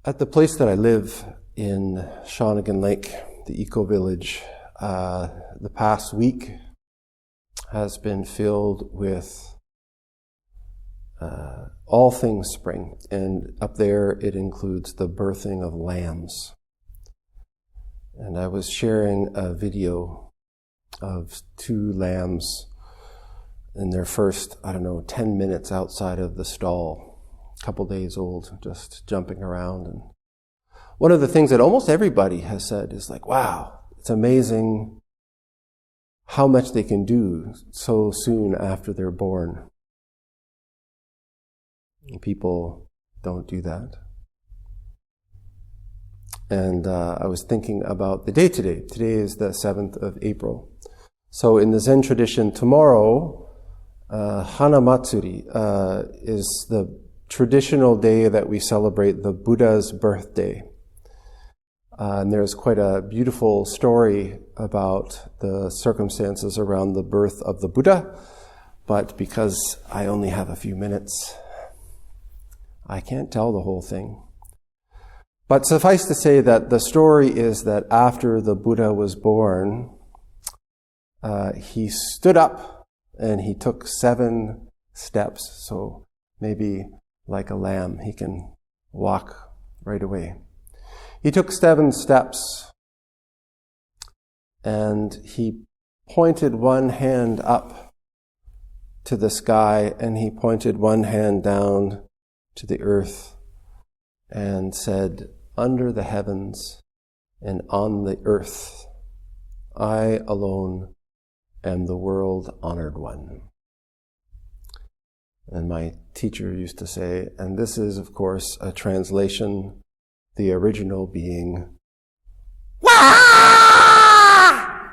At the place that I live in Shawnigan Lake, the ecovillage, the past week has been filled with all things spring. And up there it includes the birthing of lambs. And I was sharing a video of 2 lambs in their first, 10 minutes outside of the stall. Couple days old, just jumping around. And one of the things that almost everybody has said is like, wow, it's amazing how much they can do so soon after they're born. And people don't do that. And I was thinking about the day today. Today is the 7th of April. So in the Zen tradition, tomorrow, Hanamatsuri is the traditional day that we celebrate the Buddha's birthday. And there's quite a beautiful story about the circumstances around the birth of the Buddha, but because I only have a few minutes, I can't tell the whole thing. But suffice to say that the story is that after the Buddha was born, he stood up and he took 7 steps, so maybe like a lamb, he can walk right away. He took 7 steps and he pointed one hand up to the sky and he pointed one hand down to the earth and said, "Under the heavens and on the earth, I alone am the world-honored one." And my teacher used to say, and this is, of course, a translation, the original being, "Wah!"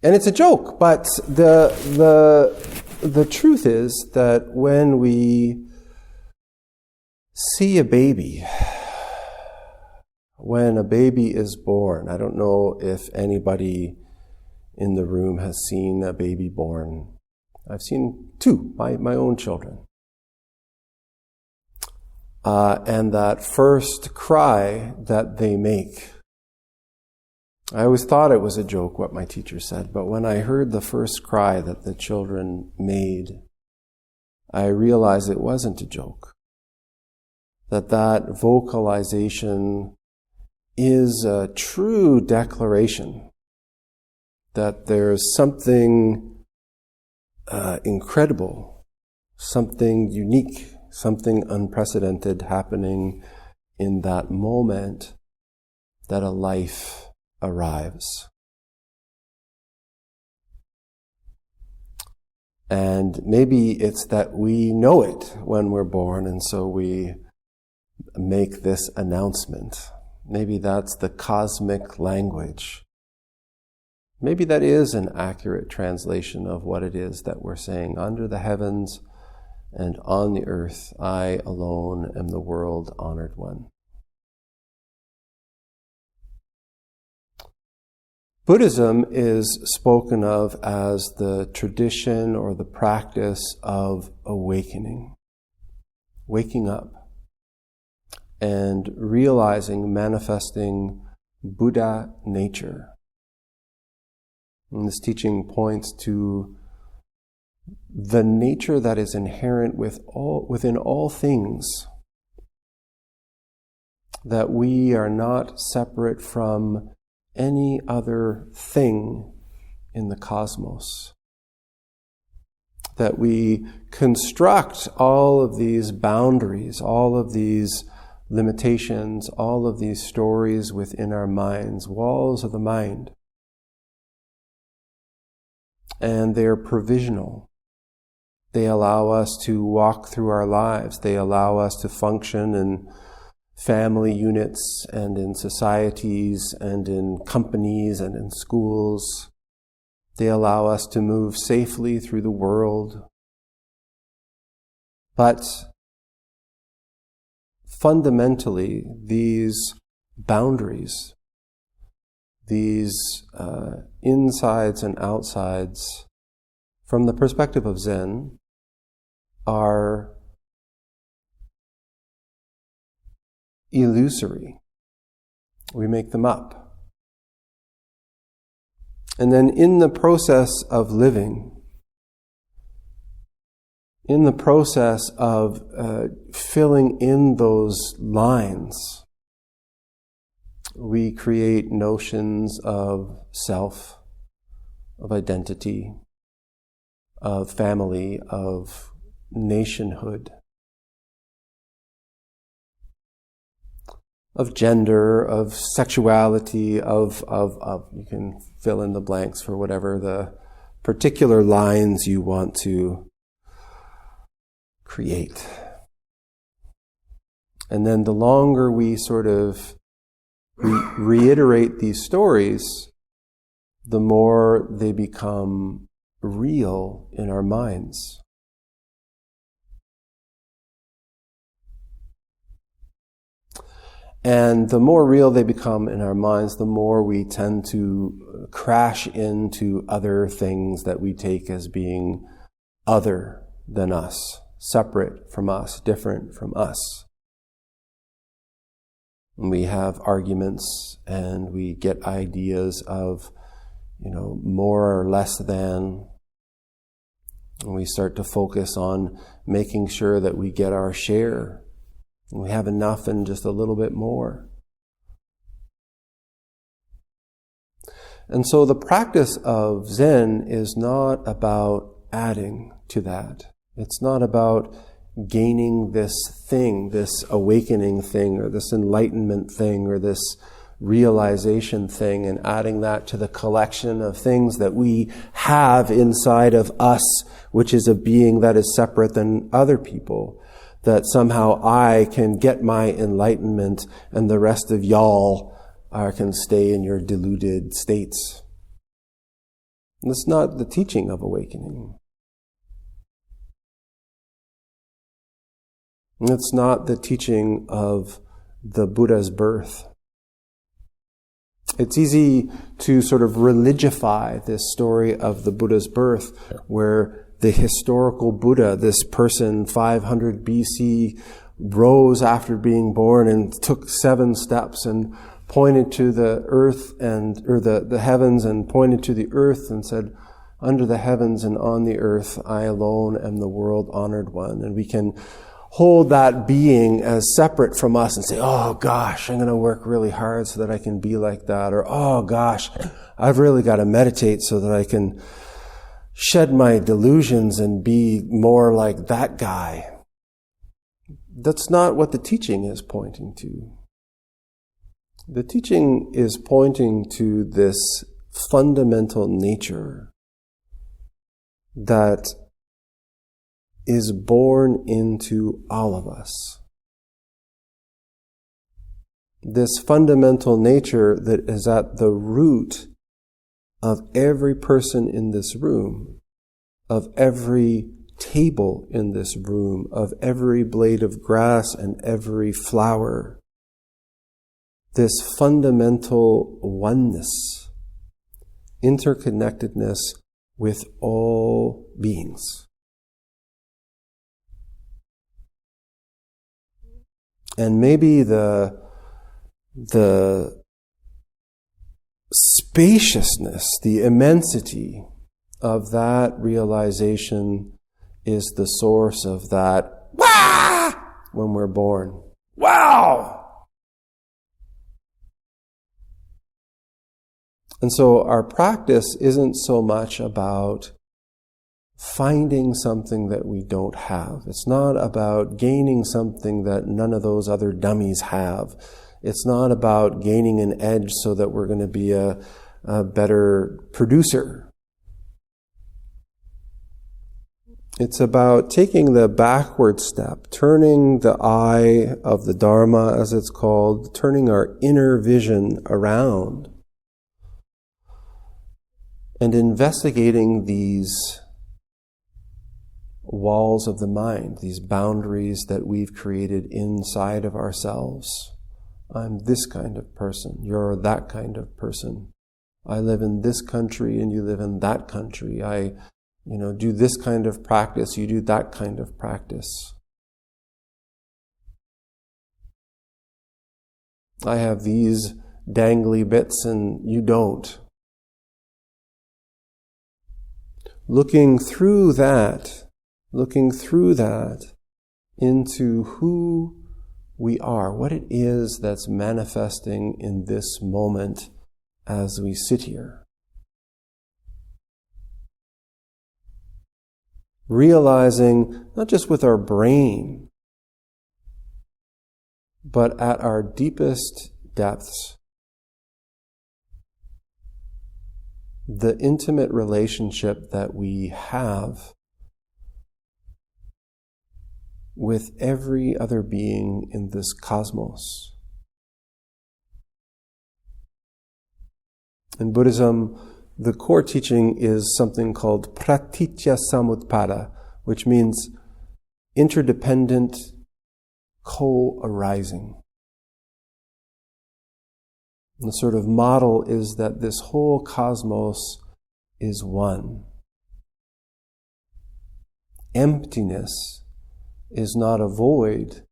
And it's a joke, but the truth is that when we see a baby, when a baby is born, I don't know if anybody in the room has seen a baby born. I've seen 2, my own children. And that first cry that they make, I always thought it was a joke what my teacher said, but when I heard the first cry that the children made, I realized it wasn't a joke. That vocalization is a true declaration that there's something incredible, something unique, something unprecedented happening in that moment that a life arrives. And maybe it's that we know it when we're born, and so we make this announcement. Maybe that's the cosmic language. Maybe that is an accurate translation of what it is that we're saying. Under the heavens and on the earth, I alone am the world-honored one. Buddhism is spoken of as the tradition or the practice of awakening, waking up and realizing, manifesting Buddha nature. And this teaching points to the nature that is inherent within all things, that we are not separate from any other thing in the cosmos, that we construct all of these boundaries, all of these limitations, all of these stories within our minds, walls of the mind. And they're provisional. They allow us to walk through our lives. They allow us to function in family units and in societies and in companies and in schools. They allow us to move safely through the world. But fundamentally, these boundaries, these insides and outsides, from the perspective of Zen, are illusory. We make them up. And then in the process of living, in the process of filling in those lines, we create notions of self, of identity, of family, of nationhood, of gender, of sexuality, of you can fill in the blanks for whatever the particular lines you want to create. And then the longer we sort of reiterate these stories, the more they become real in our minds. And the more real they become in our minds, the more we tend to crash into other things that we take as being other than us, separate from us, different from us. And we have arguments and we get ideas of, more or less than. And we start to focus on making sure that we get our share. And we have enough and just a little bit more. And so the practice of Zen is not about adding to that. It's not about gaining this thing, this awakening thing, or this enlightenment thing, or this realization thing, and adding that to the collection of things that we have inside of us, which is a being that is separate than other people, that somehow I can get my enlightenment and the rest of y'all can stay in your deluded states. And that's not the teaching of awakening. It's not the teaching of the Buddha's birth. It's easy to sort of religify this story of the Buddha's birth, where the historical Buddha, this person 500 BC, rose after being born and took 7 steps and pointed to the earth or the heavens and pointed to the earth and said, "Under the heavens and on the earth, I alone am the world honored one." And we can hold that being as separate from us and say, "Oh gosh, I'm going to work really hard so that I can be like that." Or, "Oh gosh, I've really got to meditate so that I can shed my delusions and be more like that guy." That's not what the teaching is pointing to. The teaching is pointing to this fundamental nature that is born into all of us. This fundamental nature that is at the root of every person in this room, of every table in this room, of every blade of grass and every flower. This fundamental oneness, interconnectedness with all beings. And maybe the spaciousness, the immensity of that realization is the source of that "wah!" when we're born. Wow! And so our practice isn't so much about finding something that we don't have. It's not about gaining something that none of those other dummies have. It's not about gaining an edge so that we're going to be a better producer. It's about taking the backward step, turning the eye of the Dharma, as it's called, turning our inner vision around, and investigating these walls of the mind, these boundaries that we've created inside of ourselves. I'm this kind of person. You're that kind of person. I live in this country and you live in that country. I, do this kind of practice. You do that kind of practice. I have these dangly bits and you don't. Looking through that into who we are, what it is that's manifesting in this moment as we sit here. Realizing, not just with our brain, but at our deepest depths, the intimate relationship that we have with every other being in this cosmos. In Buddhism, the core teaching is something called pratitya samutpada, which means interdependent co-arising. The sort of model is that this whole cosmos is one. Emptiness is not a void,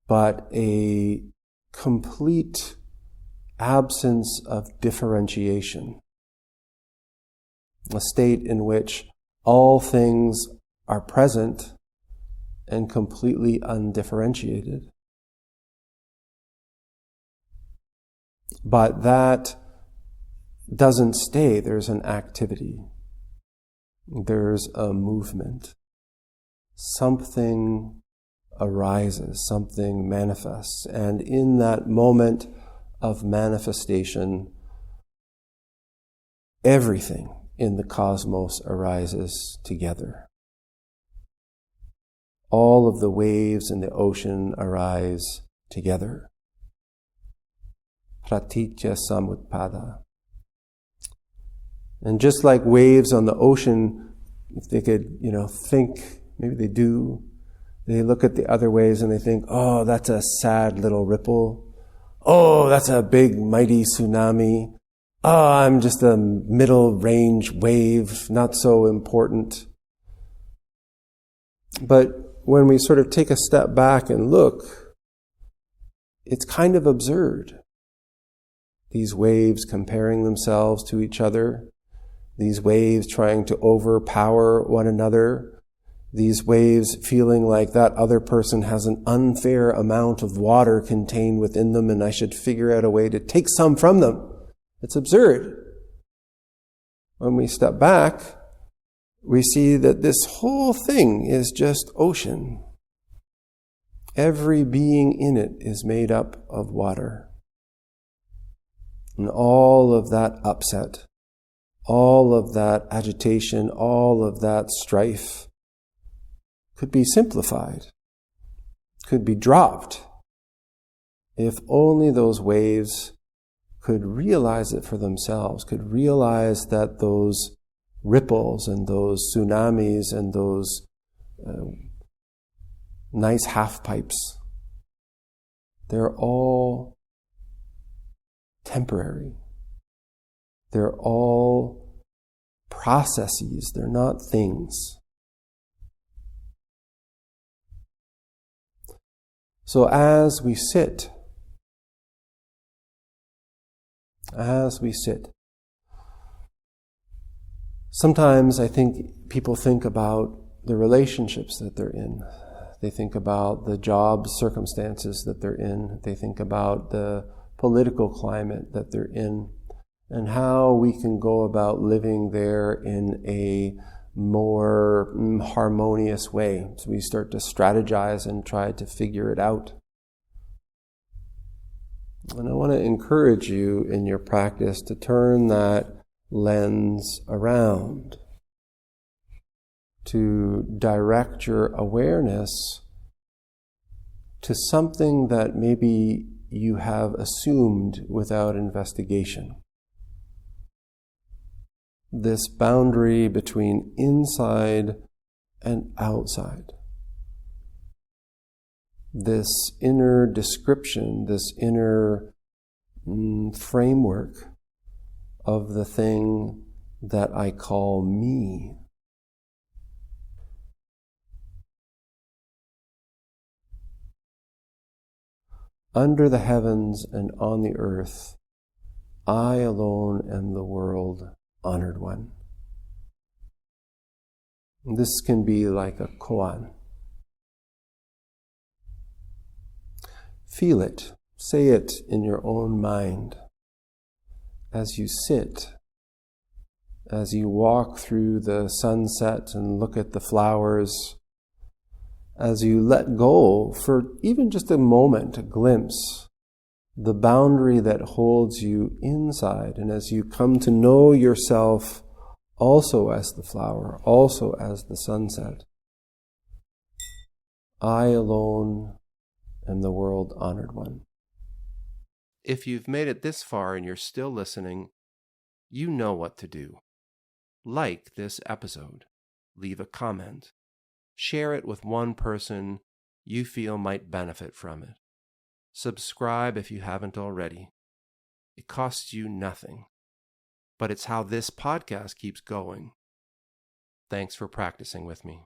but a complete absence of differentiation. A state in which all things are present and completely undifferentiated. But that doesn't stay. There's an activity. There's a movement. Something arises, something manifests. And in that moment of manifestation, everything in the cosmos arises together. All of the waves in the ocean arise together. Pratitya samutpada. And just like waves on the ocean, if they could, think, maybe they do, they look at the other waves and they think, oh, that's a sad little ripple. Oh, that's a big, mighty tsunami. Oh, I'm just a middle range wave, not so important. But when we sort of take a step back and look, it's kind of absurd. These waves comparing themselves to each other, these waves trying to overpower one another, these waves feeling like that other person has an unfair amount of water contained within them and I should figure out a way to take some from them. It's absurd. When we step back, we see that this whole thing is just ocean. Every being in it is made up of water. And all of that upset, all of that agitation, all of that strife could be simplified, could be dropped, if only those waves could realize it for themselves, could realize that those ripples and those tsunamis and those nice half pipes, they're all temporary. They're all processes. They're not things. So as we sit, sometimes I think people think about the relationships that they're in. They think about the job circumstances that they're in. They think about the political climate that they're in and how we can go about living there in a more harmonious way. So we start to strategize and try to figure it out. And I want to encourage you in your practice to turn that lens around, to direct your awareness to something that maybe you have assumed without investigation. This boundary between inside and outside. This inner description, this inner framework of the thing that I call me. under the heavens and on the earth, I alone am the world honored one. And this can be like a koan. Feel it, say it in your own mind as you sit, as you walk through the sunset and look at the flowers, as you let go for even just a moment, a glimpse, the boundary that holds you inside, and as you come to know yourself also as the flower, also as the sunset. I alone am the world honored one. If you've made it this far and you're still listening, you know what to do. Like this episode, leave a comment, share it with one person you feel might benefit from it. Subscribe if you haven't already. It costs you nothing, but it's how this podcast keeps going. Thanks for practicing with me.